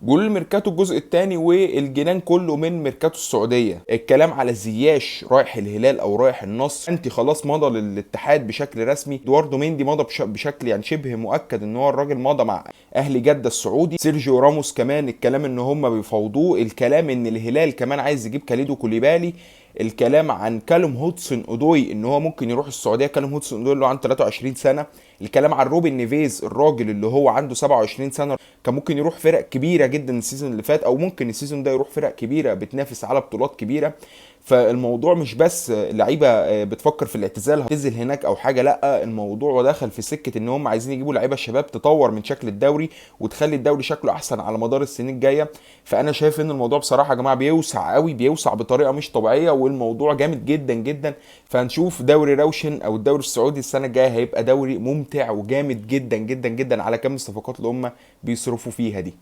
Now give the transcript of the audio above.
جول الميركاتو الجزء الثاني والجنان كله من ميركاتو السعوديه. الكلام على زياش رايح الهلال او رايح النصر، انت خلاص مضى للاتحاد بشكل رسمي. ادواردو ميندي مضى بشكل يعني شبه مؤكد ان هو الراجل مضى مع اهلي جده السعودي. سيرجيو راموس كمان الكلام ان هم بيفاوضوه. الكلام ان الهلال كمان عايز يجيب كاليدو كوليبالي. الكلام عن كالوم هودسون اودوي ان هو ممكن يروح السعوديه. كالوم هودسون اودوي اللي هو عنده 23 سنه. الكلام عن روبن نيفيز الراجل اللي هو عنده 27 سنه، كان ممكن يروح فرق كبيره جدا السيزون اللي فات، او ممكن السيزون ده يروح فرق كبيره بتنافس على بطولات كبيره. فالموضوع مش بس لعيبه بتفكر في الاعتزال هتنزل هناك او حاجه، لا الموضوع دخل في سكه ان هم عايزين يجيبوا لعيبه شباب تطور من شكل الدوري وتخلي الدوري شكله احسن على مدار السنين الجايه. فانا شايف ان الموضوع بصراحه يا جماعه بيوسع قوي، بيوسع بطريقه مش طبيعيه، والموضوع جامد جدا جدا. فهنشوف دوري روشن او الدوري السعودي السنه الجايه هيبقى دوري ممتع وجامد جدا جدا جدا على كم الصفقات اللي هم بيصرفوا فيها دي.